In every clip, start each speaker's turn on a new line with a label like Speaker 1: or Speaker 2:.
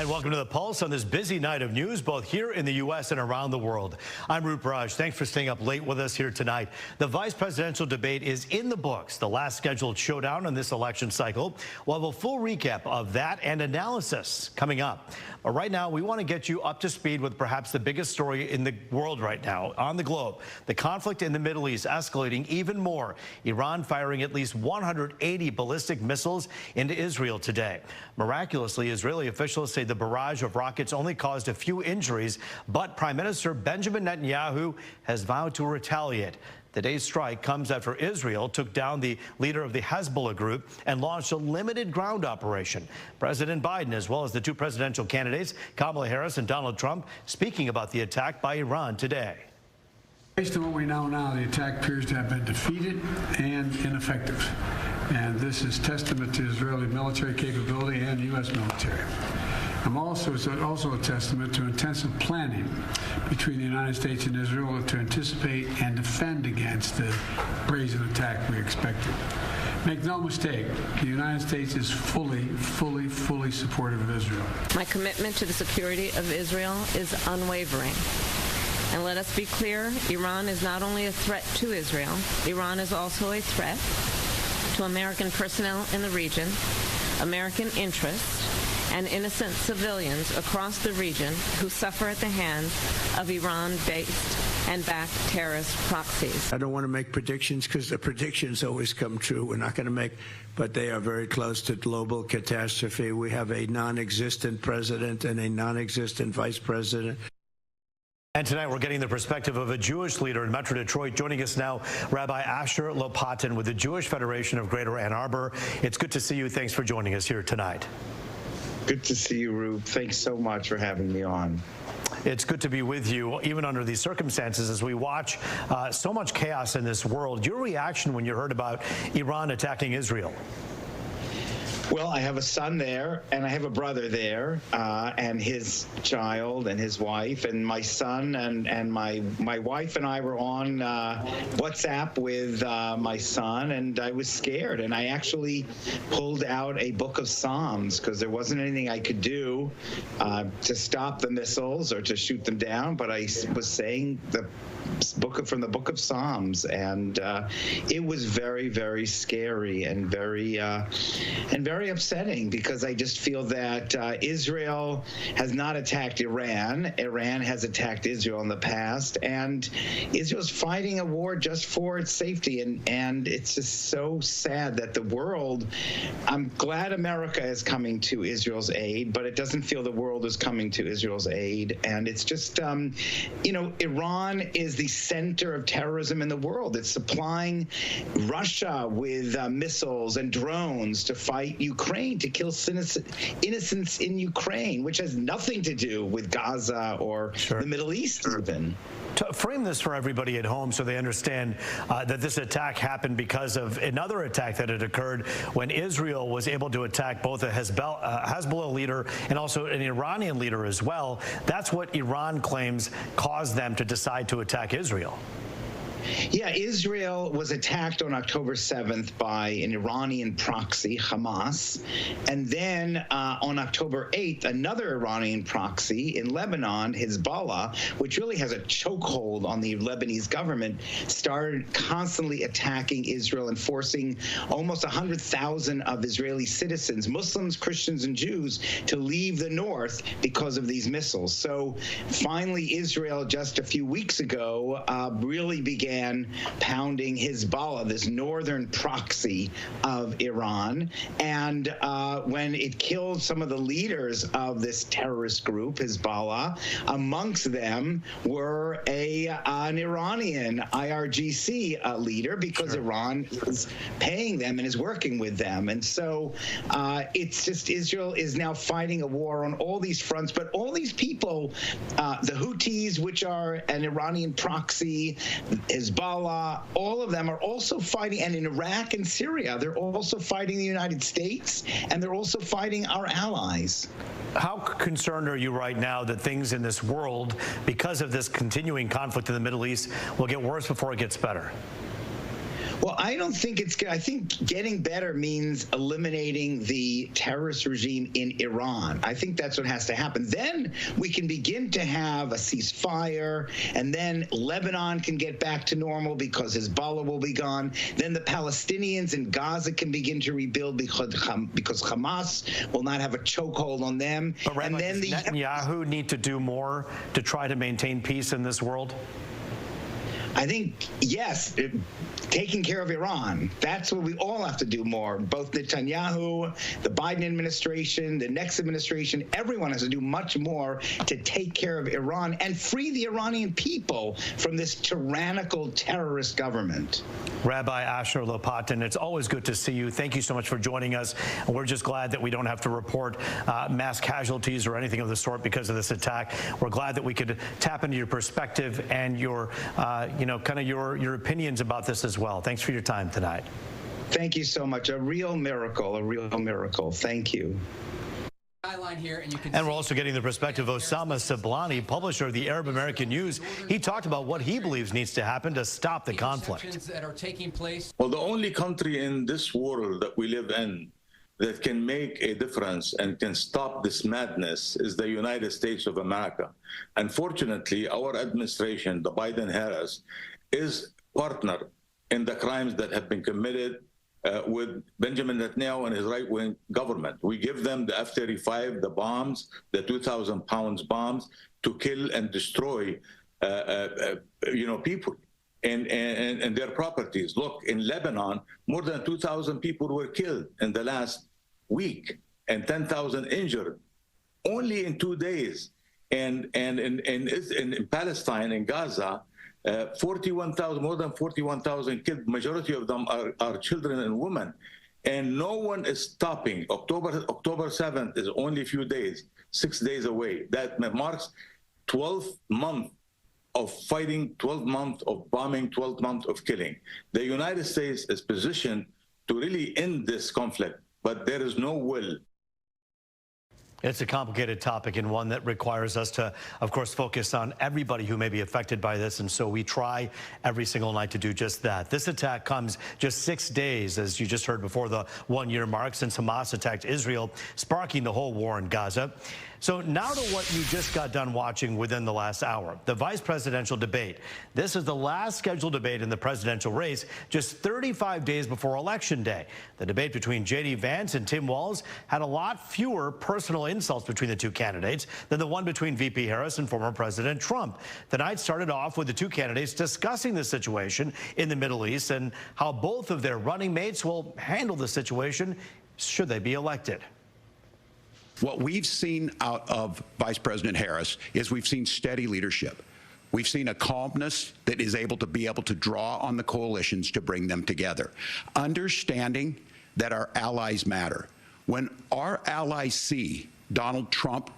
Speaker 1: And welcome to The Pulse on this busy night of news, both here in the U.S. and around the world. I'm Barrage. Thanks for staying up late with us here tonight. The vice presidential debate is in the books, the last scheduled showdown in this election cycle. We'll have a full recap of that and analysis coming up. But right now, we want to get you up to speed with perhaps the biggest story in the world right now, on the globe. The conflict in the Middle East escalating even more. Iran firing at least 180 ballistic missiles into Israel today. Miraculously, Israeli officials say the barrage of rockets only caused a few injuries, but Prime Minister Benjamin Netanyahu has vowed to retaliate. Today's strike comes after Israel took down the leader of the Hezbollah group and launched a limited ground operation. President Biden, as well as the two presidential candidates, Kamala Harris and Donald Trump, speaking about the attack by Iran today.
Speaker 2: Based on what we know now, the attack appears to have been defeated and ineffective. And this is testament to Israeli military capability and U.S. military. It's also a testament to intensive planning between the United States and Israel to anticipate and defend against the brazen attack we expected. Make no mistake, the United States is fully supportive of Israel.
Speaker 3: My commitment to the security of Israel is unwavering. And let us be clear, Iran is not only a threat to Israel, Iran is also a threat to American personnel in the region, American interests, and innocent civilians across the region who suffer at the hands of Iran-based and backed terrorist proxies.
Speaker 4: I don't want to make predictions because the predictions always come true. We're not going to make, but they are very close to global catastrophe. We have a non-existent president and a non-existent vice president.
Speaker 1: And tonight we're getting the perspective of a Jewish leader in Metro Detroit. Joining us now, Rabbi Asher Lopatin with the Jewish Federation of Greater Ann Arbor. It's good to see you. Thanks for joining us here tonight.
Speaker 5: Good to see you, Rube. Thanks so much for having me on.
Speaker 1: It's good to be with you, even under these circumstances, as we watch so much chaos in this world. Your reaction when you heard about Iran attacking Israel?
Speaker 5: Well, I have a son there, and I have a brother there, and his child and his wife, and my son and my wife and I were on WhatsApp with my son, and I was scared, and I actually pulled out a book of Psalms because there wasn't anything I could do to stop the missiles or to shoot them down, but I was saying from the book of Psalms, and it was very, very scary and very upsetting because I just feel that Israel has not attacked Iran. Iran has attacked Israel in the past, and Israel's fighting a war just for its safety, and it's just so sad that the world, I'm glad America is coming to Israel's aid, but it doesn't feel the world is coming to Israel's aid, and it's just, Iran is the center of terrorism in the world. It's supplying Russia with missiles and drones to fight Ukraine, to kill innocents in Ukraine, which has nothing to do with Gaza or the Middle East even.
Speaker 1: To frame this for everybody at home so they understand that this attack happened because of another attack that had occurred when Israel was able to attack both a Hezbollah leader and also an Iranian leader as well. That's what Iran claims caused them to decide to attack Israel.
Speaker 5: Yeah, Israel was attacked on October 7th by an Iranian proxy, Hamas. And then on October 8th, another Iranian proxy in Lebanon, Hezbollah, which really has a chokehold on the Lebanese government, started constantly attacking Israel and forcing almost 100,000 of Israeli citizens, Muslims, Christians, and Jews, to leave the north because of these missiles. So finally, Israel, just a few weeks ago, really began pounding Hezbollah, this northern proxy of Iran. And when it killed some of the leaders of this terrorist group, Hezbollah, amongst them were an Iranian IRGC leader, because Iran is paying them and is working with them. And so it's just Israel is now fighting a war on all these fronts. But all these people, the Houthis, which are an Iranian proxy, Hezbollah, all of them are also fighting, and in Iraq and Syria, they're also fighting the United States, and they're also fighting our allies.
Speaker 1: How concerned are you right now that things in this world, because of this continuing conflict in the Middle East, will get worse before it gets better?
Speaker 5: Well, I don't think it's good. I think getting better means eliminating the terrorist regime in Iran. I think that's what has to happen. Then we can begin to have a ceasefire, and then Lebanon can get back to normal because Hezbollah will be gone. Then the Palestinians in Gaza can begin to rebuild because Hamas will not have a chokehold on them.
Speaker 1: But Rabbi,
Speaker 5: and then
Speaker 1: does Netanyahu need to do more to try to maintain peace in this world?
Speaker 5: I think, yes, taking care of Iran. That's what we all have to do more. Both Netanyahu, the Biden administration, the next administration, everyone has to do much more to take care of Iran and free the Iranian people from this tyrannical terrorist government.
Speaker 1: Rabbi Asher Lopatin, it's always good to see you. Thank you so much for joining us. And we're just glad that we don't have to report mass casualties or anything of the sort because of this attack. We're glad that we could tap into your perspective and your, kind of your opinions about this as well. Thanks for your time tonight.
Speaker 5: Thank you so much. A real miracle, a real miracle. Thank you.
Speaker 1: And we're also getting the perspective of Osama Sablani, publisher of the Arab American News. He talked about what he believes needs to happen to stop the conflict.
Speaker 6: That are taking place.
Speaker 7: Well, the only country in this world that we live in that can make a difference and can stop this madness is the United States of America. Unfortunately, our administration, the Biden-Harris, is partner in the crimes that have been committed with Benjamin Netanyahu and his right-wing government. We give them the F-35, the bombs, the 2,000 pounds bombs to kill and destroy, people and their properties. Look, in Lebanon, more than 2,000 people were killed in the last week and 10,000 injured only in 2 days. And in Palestine, in Gaza, 41,000, more than 41,000 killed. Majority of them are children and women. And no one is stopping. October 7th is only a few days, 6 days away. That marks 12 months of fighting, 12 months of bombing, 12 months of killing. The United States is positioned to really end this conflict, but there is no will.
Speaker 1: It's a complicated topic and one that requires us to, of course, focus on everybody who may be affected by this. And so we try every single night to do just that. This attack comes just 6 days, as you just heard, before the one-year mark since Hamas attacked Israel, sparking the whole war in Gaza. So now to what you just got done watching within the last hour, the vice presidential debate. This is the last scheduled debate in the presidential race, just 35 days before Election Day. The debate between J.D. Vance and Tim Walz had a lot fewer personal insults between the two candidates than the one between VP Harris and former President Trump. The night started off with the two candidates discussing the situation in the Middle East and how both of their running mates will handle the situation should they be elected.
Speaker 8: What we've seen out of Vice President Harris is we've seen steady leadership. We've seen a calmness that is able to draw on the coalitions to bring them together. Understanding that our allies matter. When our allies see Donald Trump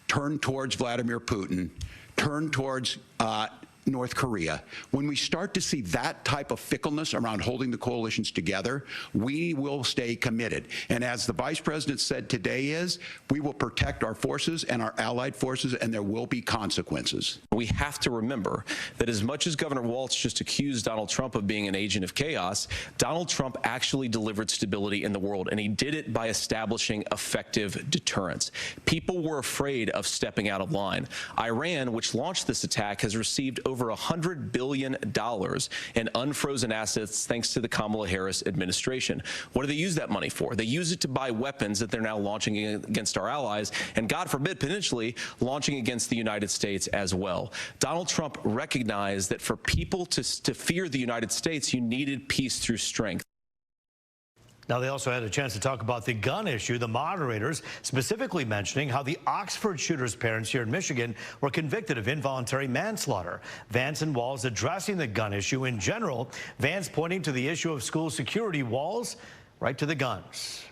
Speaker 8: turn towards Vladimir Putin, turn towards North Korea, when we start to see that type of fickleness around holding the coalitions together, we will stay committed. And as the Vice President said today we will protect our forces and our allied forces, and there will be consequences.
Speaker 9: We have to remember that as much as Governor Walz just accused Donald Trump of being an agent of chaos, Donald Trump actually delivered stability in the world, and he did it by establishing effective deterrence. People were afraid of stepping out of line. Iran, which launched this attack, has received over $100 billion in unfrozen assets thanks to the Kamala Harris administration. What do they use that money for? They use it to buy weapons that they're now launching against our allies, and God forbid, potentially launching against the United States as well. Donald Trump recognized that for people to fear the United States, you needed peace through strength.
Speaker 1: Now, they also had a chance to talk about the gun issue, the moderators specifically mentioning how the Oxford shooter's parents here in Michigan were convicted of involuntary manslaughter. Vance and Walz addressing the gun issue in general. Vance pointing to the issue of school security, Walz right to the guns.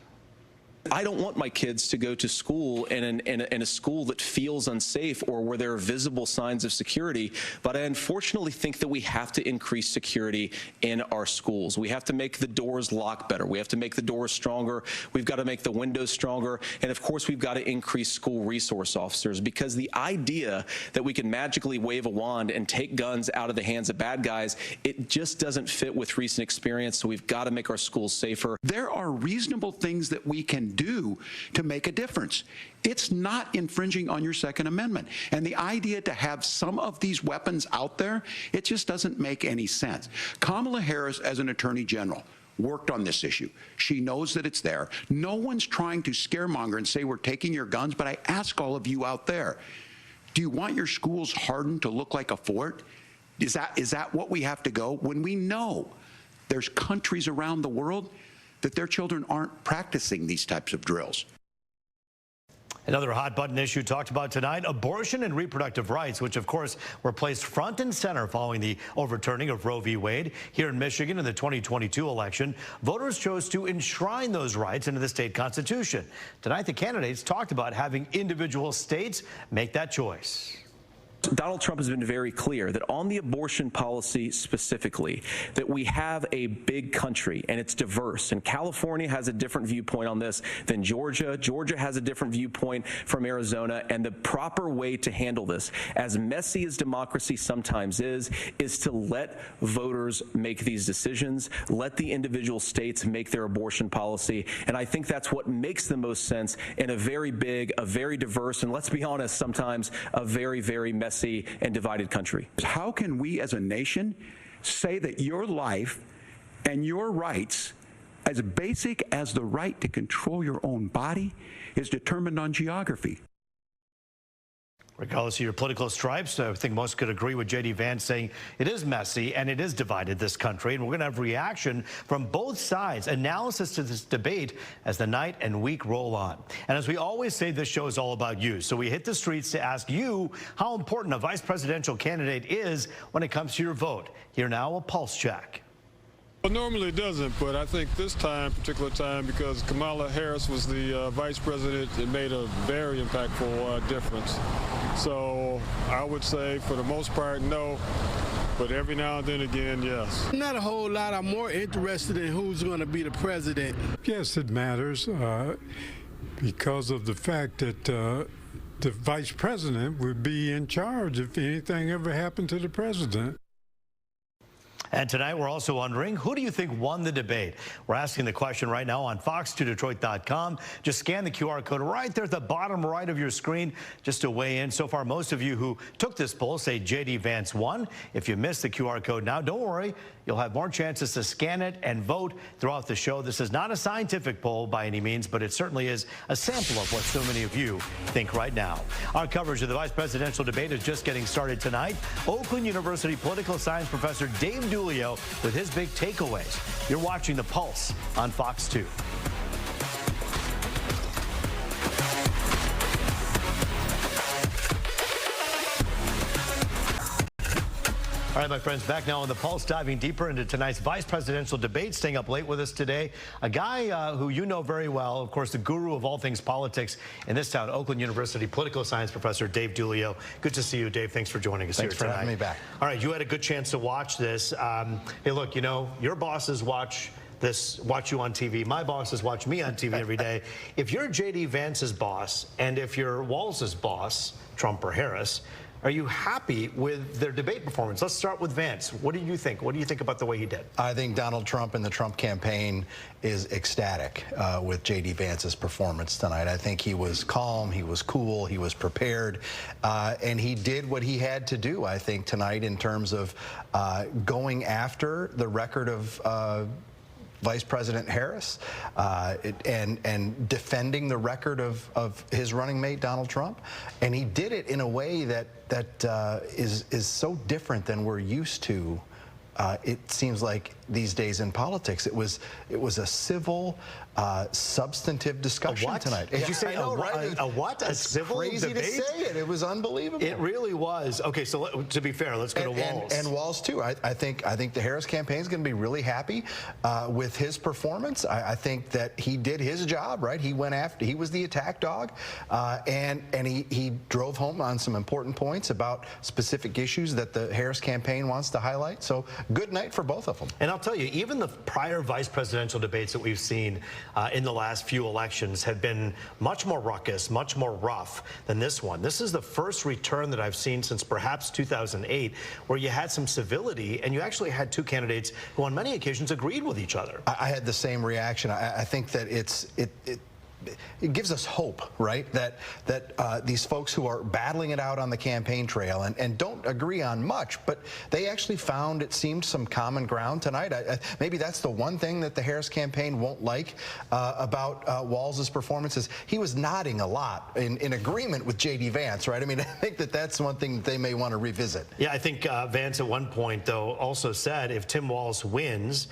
Speaker 9: I don't want my kids to go to school in a school that feels unsafe or where there are visible signs of security, but I unfortunately think that we have to increase security in our schools. We have to make the doors lock better. We have to make the doors stronger. We've got to make the windows stronger. And of course, we've got to increase school resource officers, because the idea that we can magically wave a wand and take guns out of the hands of bad guys, it just doesn't fit with recent experience. So we've got to make our schools safer.
Speaker 8: There are reasonable things that we can do to make a difference. It's not infringing on your Second Amendment. And the idea to have some of these weapons out there, it just doesn't make any sense. Kamala Harris, as an attorney general, worked on this issue. She knows that it's there. No one's trying to scaremonger and say we're taking your guns, but I ask all of you out there, do you want your schools hardened to look like a fort? Is that what we have to go? When we know there's countries around the world that their children aren't practicing these types of drills.
Speaker 1: Another hot button issue talked about tonight, abortion and reproductive rights, which of course were placed front and center following the overturning of Roe v. Wade. Here in Michigan in the 2022 election, voters chose to enshrine those rights into the state constitution. Tonight, the candidates talked about having individual states make that choice.
Speaker 9: Donald Trump has been very clear that on the abortion policy specifically, that we have a big country and it's diverse. And California has a different viewpoint on this than Georgia. Georgia has a different viewpoint from Arizona. And the proper way to handle this, as messy as democracy sometimes is to let voters make these decisions, let the individual states make their abortion policy. And I think that's what makes the most sense in a very big, a very diverse, and let's be honest, sometimes a very, very messy and divided country.
Speaker 8: How can we as a nation say that your life and your rights, as basic as the right to control your own body, is determined on geography?
Speaker 1: Regardless of your political stripes, I think most could agree with J.D. Vance saying it is messy and it is divided, this country. And we're going to have reaction from both sides, analysis to this debate as the night and week roll on. And as we always say, this show is all about you. So we hit the streets to ask you how important a vice presidential candidate is when it comes to your vote. Here now, a pulse check.
Speaker 6: Well, normally it doesn't, but I think this particular time, because Kamala Harris was the vice president, it made a very impactful difference. So I would say for the most part, no, but every now and then again, yes.
Speaker 10: Not a whole lot. I'm more interested in who's going to be the president.
Speaker 11: Yes, it matters because of the fact that the vice president would be in charge if anything ever happened to the president.
Speaker 1: And tonight, we're also wondering, who do you think won the debate? We're asking the question right now on fox2detroit.com. Just scan the QR code right there at the bottom right of your screen just to weigh in. So far, most of you who took this poll say J.D. Vance won. If you missed the QR code now, don't worry. You'll have more chances to scan it and vote throughout the show. This is not a scientific poll by any means, but it certainly is a sample of what so many of you think right now. Our coverage of the vice presidential debate is just getting started tonight. Oakland University political science professor Dave Dulio with his big takeaways. You're watching The Pulse on Fox 2. All right, my friends, back now on The Pulse, diving deeper into tonight's vice presidential debate. Staying up late with us today, a guy who you know very well, of course, the guru of all things politics in this town, Oakland University political science professor Dave Dulio. Good to see you, Dave. Thanks for joining us here tonight.
Speaker 12: Thanks for having me back.
Speaker 1: All right, you had a good chance to watch this. Hey, look, you know, your bosses watch you on TV. My bosses watch me on TV every day. If you're J.D. Vance's boss and if you're Walz's boss, Trump or Harris, are you happy with their debate performance? Let's start with Vance. What do you think? What do you think about the way he did?
Speaker 12: I think Donald Trump and the Trump campaign is ecstatic with J.D. Vance's performance tonight. I think he was calm, he was cool, he was prepared, and he did what he had to do, I think, tonight in terms of going after the record of Vice President Harris and defending the record of his running mate, Donald Trump. And he did it in a way that is so different than we're used to. It seems like these days in politics. It was a civil, substantive discussion tonight.
Speaker 1: Did you say a what? A civil
Speaker 12: crazy
Speaker 1: debate?
Speaker 12: To say it. It was unbelievable.
Speaker 1: It really was. Okay, so to be fair, let's go to Walz.
Speaker 12: And Walz too. I think the Harris campaign is going to be really happy with his performance. I think that he did his job, right? He went after. He was the attack dog, and he drove home on some important points about specific issues that the Harris campaign wants to highlight. So good night for both of them.
Speaker 1: And I'll tell you, even the prior vice presidential debates that we've seen in the last few elections have been much more ruckus, much more rough than this one. This is the first return that I've seen since perhaps 2008 where you had some civility and you actually had two candidates who on many occasions agreed with each other.
Speaker 12: I had the same reaction. I think that it gives us hope, right? That these folks who are battling it out on the campaign trail and don't agree on much, but they actually found, it seemed, some common ground tonight. Maybe that's the one thing that the Harris campaign won't like about Walz's performance is he was nodding a lot in agreement with J.D. Vance, right? I mean, I think that's one thing that they may want to revisit.
Speaker 1: Yeah, I think Vance at one point, though, also said if Tim Walz wins,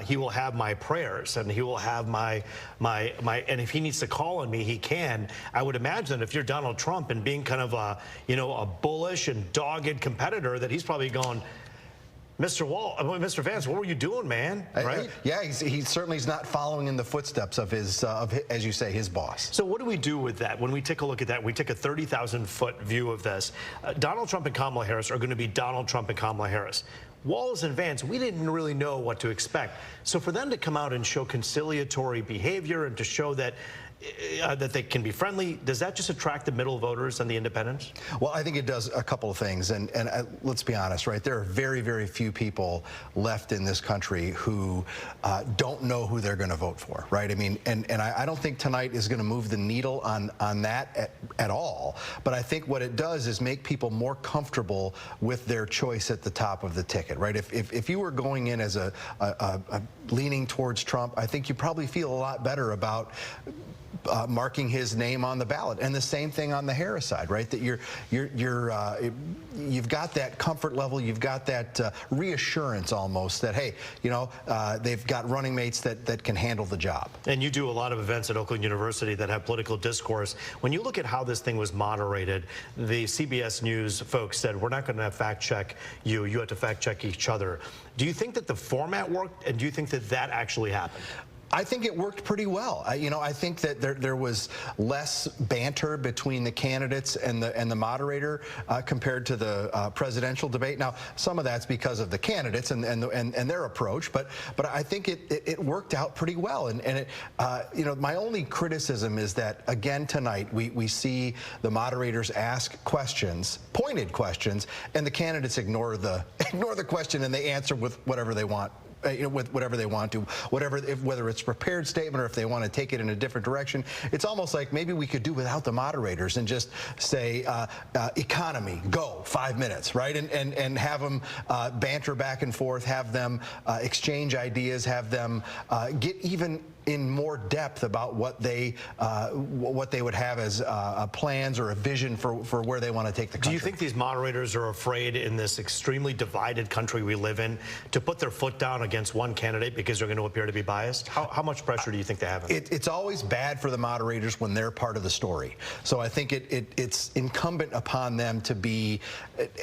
Speaker 1: he will have my prayers and he will have my and if he needs to call on me, he can. I would imagine if you're Donald Trump and being kind of a bullish and dogged competitor, that he's probably going, Mr. Vance, what were you doing, man? Right?
Speaker 12: Yeah, he certainly is not following in the footsteps of his, as you say, his boss.
Speaker 1: So what do we do with that? When we take a look at that, we take a 30,000-foot view of this. Donald Trump and Kamala Harris are going to be Donald Trump and Kamala Harris. Walz and Vance, we didn't really know what to expect. So for them to come out and show conciliatory behavior and to show that they can be friendly, does that just attract the middle voters and the independents?
Speaker 12: Well, I think it does a couple of things. And let's be honest, right? There are very, very few people left in this country who don't know who they're going to vote for, right? I mean, and I don't think tonight is going to move the needle on that at all. But I think what it does is make people more comfortable with their choice at the top of the ticket, right? If you were going in as a leaning towards Trump, I think you probably feel a lot better about marking his name on the ballot, and the same thing on the Harris side, right? That you've got that comfort level, you've got that reassurance almost that hey, they've got running mates that can handle the job.
Speaker 1: And you do a lot of events at Oakland University that have political discourse. When you look at how this thing was moderated, the CBS News folks said we're not going to fact check you. You have to fact check each other. Do you think that the format worked, and do you think that that actually happened?
Speaker 12: I think it worked pretty well. I think that there was less banter between the candidates and the moderator compared to the presidential debate. Now, some of that's because of the candidates and their approach, but I think it worked out pretty well. And my only criticism is that again tonight we see the moderators ask questions, pointed questions, and the candidates ignore the question and they answer with whatever they want. With whatever they want to, whether it's a prepared statement or if they want to take it in a different direction. It's almost like maybe we could do without the moderators and just say, economy, go, 5 minutes, right? And have them banter back and forth, have them exchange ideas, have them get even in more depth about what they would have as plans or a vision for where they want to take the country.
Speaker 1: Do you think these moderators are afraid in this extremely divided country we live in to put their foot down against one candidate because they're going to appear to be biased? How much pressure do you think they have?
Speaker 12: It's always bad for the moderators when they're part of the story. So I think it's incumbent upon them to be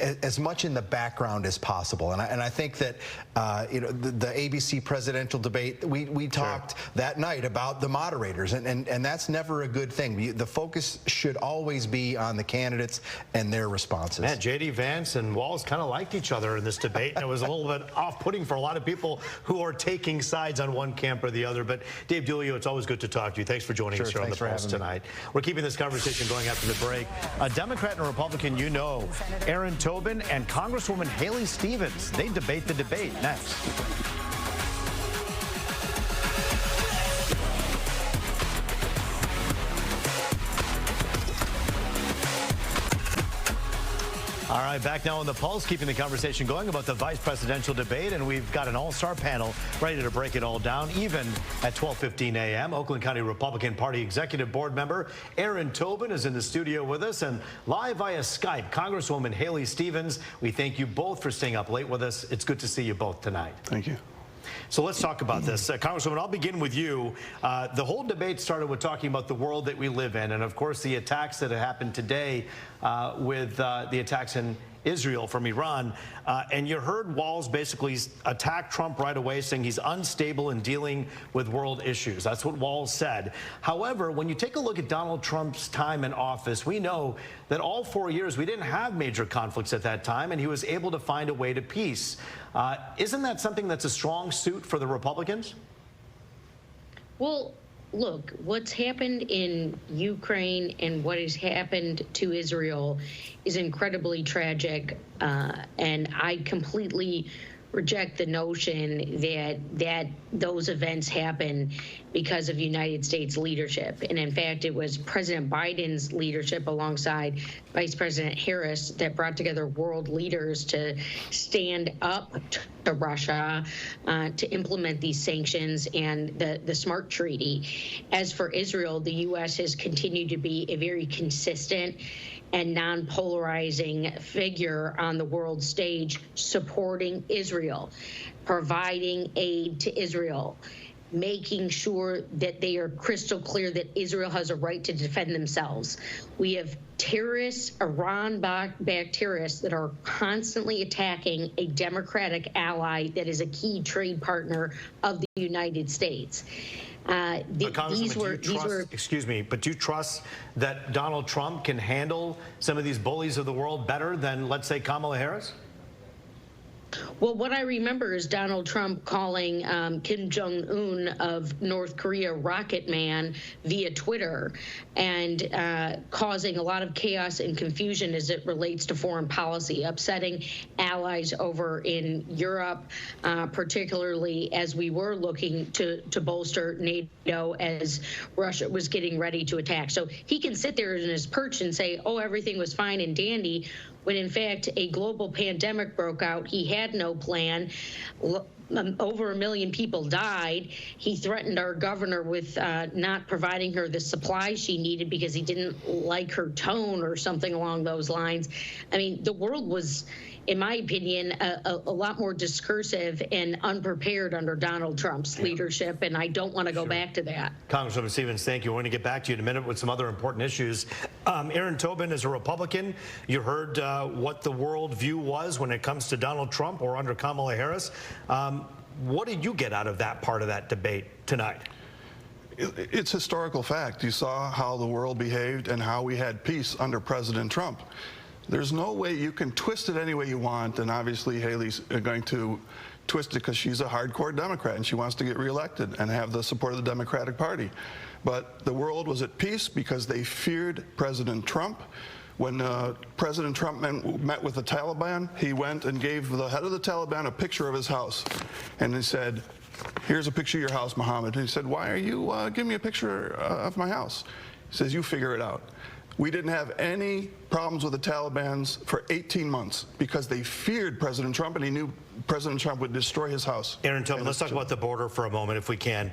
Speaker 12: as much in the background as possible. And I think that the ABC presidential debate, we talked that night about the moderators, and that's never a good thing. The focus should always be on the candidates and their responses.
Speaker 1: Man, J.D. Vance and Walz kind of liked each other in this debate, and it was a little bit off-putting for a lot of people who are taking sides on one camp or the other. But Dave D'Ulio, it's always good to talk to you. Thanks for joining us here on The Pulse tonight. We're keeping this conversation going after the break. A Democrat and a Republican, Aaron Tobin and Congresswoman Haley Stevens, they debate the debate next. All right, back now on The Pulse, keeping the conversation going about the vice presidential debate, and we've got an all-star panel ready to break it all down, even at 12:15 a.m. Oakland County Republican Party Executive Board member Aaron Tobin is in the studio with us, and live via Skype, Congresswoman Haley Stevens. We thank you both for staying up late with us. It's good to see you both tonight.
Speaker 2: Thank you.
Speaker 1: So let's talk about this. Congresswoman, I'll begin with you. The whole debate started with talking about the world that we live in, and of course the attacks that have happened today with the attacks in Israel from Iran. And you heard Walz basically attack Trump right away, saying he's unstable in dealing with world issues. That's what Walz said. However, when you take a look at Donald Trump's time in office, we know that all 4 years we didn't have major conflicts at that time, and he was able to find a way to peace. Isn't that something that's a strong suit for the Republicans?
Speaker 13: Well, look, what's happened in Ukraine and what has happened to Israel is incredibly tragic, and I completely reject the notion that those events happen because of United States leadership. And in fact, it was President Biden's leadership alongside Vice President Harris that brought together world leaders to stand up to Russia, to implement these sanctions and the SMART treaty. As for Israel, the U.S. has continued to be a very consistent and non-polarizing figure on the world stage, supporting Israel, providing aid to Israel, making sure that they are crystal clear that Israel has a right to defend themselves. We have terrorists, Iran-backed terrorists, that are constantly attacking a democratic ally that is a key trade partner of the United States.
Speaker 1: Excuse me, but do you trust that Donald Trump can handle some of these bullies of the world better than, let's say, Kamala Harris?
Speaker 13: Well, what I remember is Donald Trump calling Kim Jong-un of North Korea Rocket Man via Twitter, and causing a lot of chaos and confusion as it relates to foreign policy, upsetting allies over in Europe, particularly as we were looking to bolster NATO as Russia was getting ready to attack. So he can sit there in his perch and say, oh, everything was fine and dandy, when in fact a global pandemic broke out. He had no plan. Over 1 million people died. He threatened our governor with not providing her the supply she needed because he didn't like her tone or something along those lines. I mean, the world was, in my opinion, a lot more discursive and unprepared under Donald Trump's leadership, and I don't want to go back to that.
Speaker 1: Congresswoman Stevens, thank you. We're going to get back to you in a minute with some other important issues. Aaron Tobin is a Republican. You heard what the world view was when it comes to Donald Trump or under Kamala Harris. What did you get out of that part of that debate tonight?
Speaker 14: It's historical fact. You saw how the world behaved and how we had peace under President Trump. There's no way you can twist it any way you want, and obviously Haley's going to twist it because she's a hardcore Democrat and she wants to get reelected and have the support of the Democratic Party. But the world was at peace because they feared President Trump. When President Trump met with the Taliban, he went and gave the head of the Taliban a picture of his house. And he said, here's a picture of your house, Mohammed. And he said, why are you giving me a picture of my house? He says, you figure it out. We didn't have any problems with the Taliban for 18 months because they feared President Trump, and he knew President Trump would destroy his house.
Speaker 1: Aaron Tobin, let's talk about the border for a moment, if we can.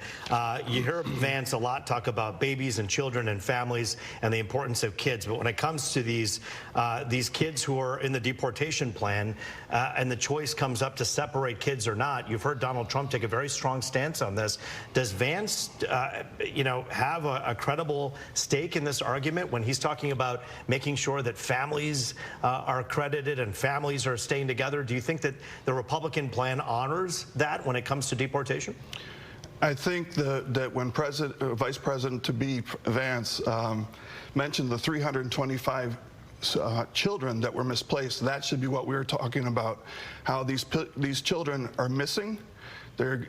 Speaker 1: You hear Vance a lot talk about babies and children and families and the importance of kids. But when it comes to these kids who are in the deportation plan and the choice comes up to separate kids or not, you've heard Donald Trump take a very strong stance on this. Does Vance, have a credible stake in this argument when he's talking about making sure that families are accredited and families are staying together? Do you think that the Republican plan honors that when it comes to deportation?
Speaker 14: I think that when Vice President-to-be Vance mentioned the 325 children that were misplaced, that should be what we were talking about, how these children are missing. They're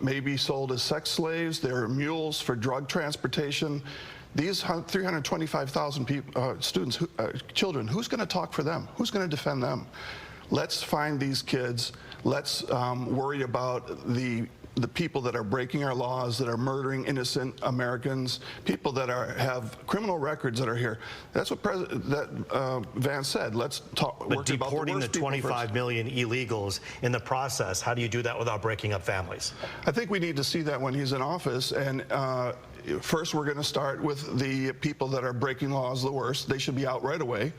Speaker 14: maybe sold as sex slaves. They're mules for drug transportation. These 325,000 children, who's going to talk for them? Who's going to defend them? Let's find these kids. Let's worry about the people that are breaking our laws, that are murdering innocent Americans, people that have criminal records that are here. That's what Vance said. Let's talk.
Speaker 1: But deporting the 25 million illegals in the process, how do you do that without breaking up families?
Speaker 14: I think we need to see that when he's in office. And first, we're going to start with the people that are breaking laws the worst. They should be out right away.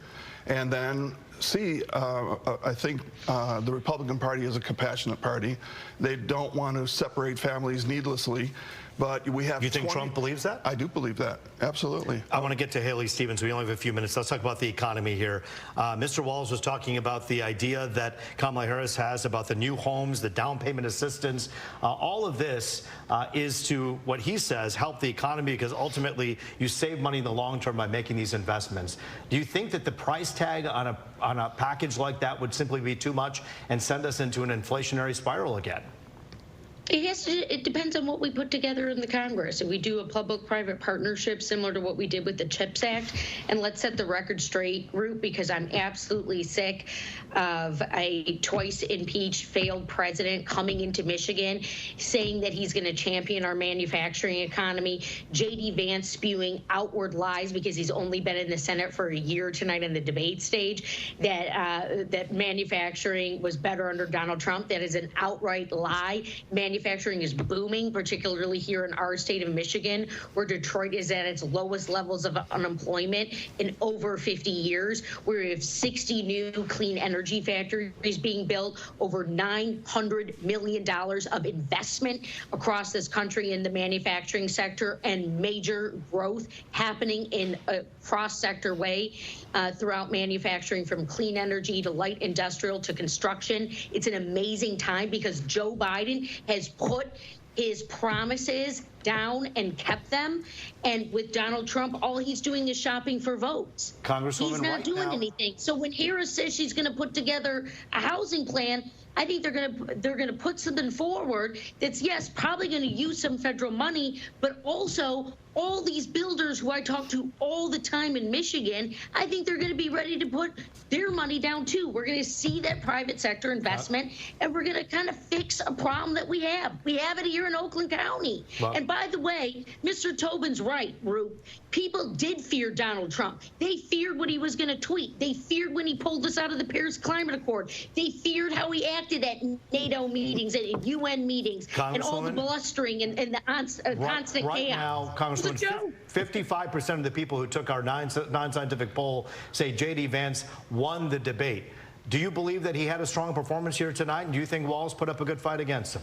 Speaker 14: And then see, I think the Republican Party is a compassionate party. They don't want to separate families needlessly. But we have.
Speaker 1: You think Trump believes that?
Speaker 14: I do believe that. Absolutely.
Speaker 1: I want to get to Haley Stevens. We only have a few minutes. Let's talk about the economy here. Mr. Walz was talking about the idea that Kamala Harris has about the new homes, the down payment assistance. All of this is to, what he says, help the economy because ultimately you save money in the long term by making these investments. Do you think that the price tag on a package like that would simply be too much and send us into an inflationary spiral again?
Speaker 13: It depends on what we put together in the Congress. If we do a public-private partnership similar to what we did with the CHIPS Act, and let's set the record straight, Root, because I'm absolutely sick of a twice-impeached failed president coming into Michigan saying that he's going to champion our manufacturing economy, J.D. Vance spewing outward lies because he's only been in the Senate for a year tonight in the debate stage, that manufacturing was better under Donald Trump. That is an outright lie. Manufacturing is booming, particularly here in our state of Michigan, where Detroit is at its lowest levels of unemployment in over 50 years, where we have 60 new clean energy factories being built, over $900 million of investment across this country in the manufacturing sector, and major growth happening in a cross-sector way throughout manufacturing, from clean energy to light industrial to construction. It's an amazing time because Joe Biden has put his promises down and kept them. And with Donald Trump, all he's doing is shopping for votes.
Speaker 1: Congresswoman,
Speaker 13: he's not doing anything. So when Harris says she's going to put together a housing plan, I think they're going to put something forward that's, yes, probably going to use some federal money, but also all these builders who I talk to all the time in Michigan, I think they're going to be ready to put their money down too. We're going to see that private sector investment, and we're going to kind of fix a problem that we have. We have it here in Oakland County.
Speaker 1: Well,
Speaker 13: and by the way, Mr. Tobin's right, Ruth. People did fear Donald Trump. They feared what he was going to tweet. They feared when he pulled us out of the Paris Climate Accord. They feared how he acted at NATO meetings and UN meetings and all the blustering and the constant chaos.
Speaker 1: Right now, Congresswoman, 55% of the people who took our non-scientific poll say J.D. Vance won the debate. Do you believe that he had a strong performance here tonight? And do you think Walz put up a good fight against him?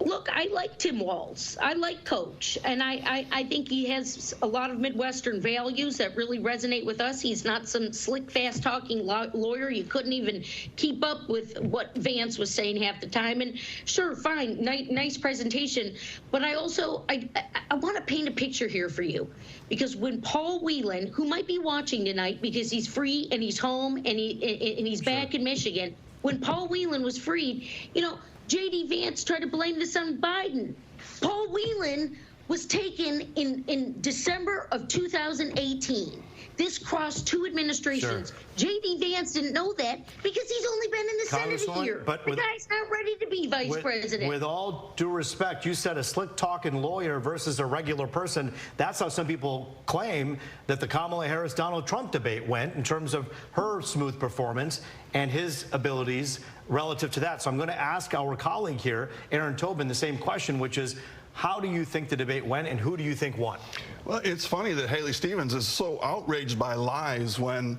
Speaker 13: Look, I like Tim Walz. I like Coach, and I think he has a lot of Midwestern values that really resonate with us. He's not some slick, fast-talking lawyer. You couldn't even keep up with what Vance was saying half the time. And sure, fine, nice presentation. But I also I want to paint a picture here for you, because when Paul Whelan, who might be watching tonight because he's free and he's home and he's back in Michigan, when Paul Whelan was freed, you know, J.D. Vance tried to blame this on Biden. Paul Whelan was taken in December of 2018. This crossed two administrations. Sure. J.D. Vance didn't know that because he's only been in the Senate a year. But the guy's not ready to be vice president.
Speaker 1: With all due respect, you said a slick-talking lawyer versus a regular person. That's how some people claim that the Kamala Harris-Donald Trump debate went in terms of her smooth performance and his abilities relative to that. So I'm going to ask our colleague here, Aaron Tobin, the same question, which is, how do you think the debate went, and who do you think won?
Speaker 14: Well, it's funny that Haley Stevens is so outraged by lies when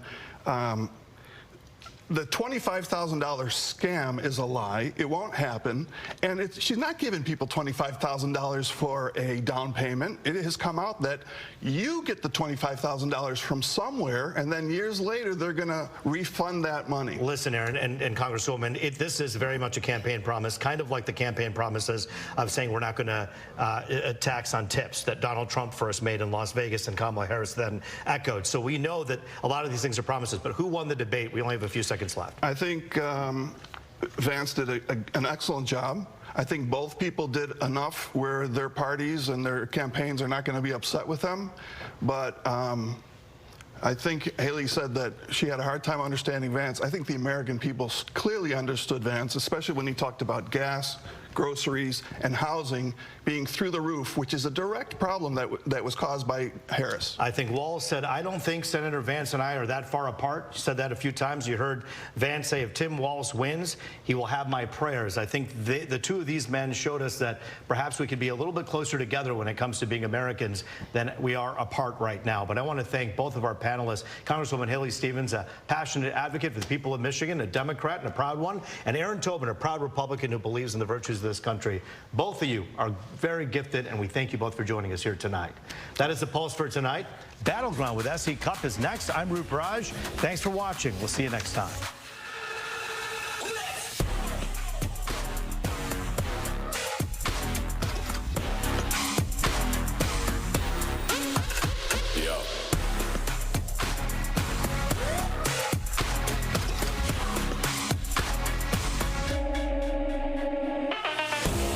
Speaker 14: the $25,000 scam is a lie. It won't happen. And she's not giving people $25,000 for a down payment. It has come out that you get the $25,000 from somewhere, and then years later, they're going to refund that money.
Speaker 1: Listen, Aaron and Congresswoman, this is very much a campaign promise, kind of like the campaign promises of saying we're not going to tax on tips that Donald Trump first made in Las Vegas and Kamala Harris then echoed. So we know that a lot of these things are promises, but who won the debate? We only have a few seconds left.
Speaker 14: I think Vance did an excellent job. I think both people did enough where their parties and their campaigns are not going to be upset with them. But I think Haley said that she had a hard time understanding Vance. I think the American people clearly understood Vance, especially when he talked about gas, groceries, and housing, being through the roof, which is a direct problem that was caused by Harris.
Speaker 1: I think Walz said, I don't think Senator Vance and I are that far apart. She said that a few times. You heard Vance say, if Tim Walz wins, he will have my prayers. I think the two of these men showed us that perhaps we could be a little bit closer together when it comes to being Americans than we are apart right now. But I want to thank both of our panelists, Congresswoman Haley Stevens, a passionate advocate for the people of Michigan, a Democrat and a proud one, and Aaron Tobin, a proud Republican who believes in the virtues of this country. Both of you are very gifted, and we thank you both for joining us here tonight. That is the Pulse for tonight. Battleground with SE Cup is next. I'm Root Barrage. Thanks for watching. We'll see you next time.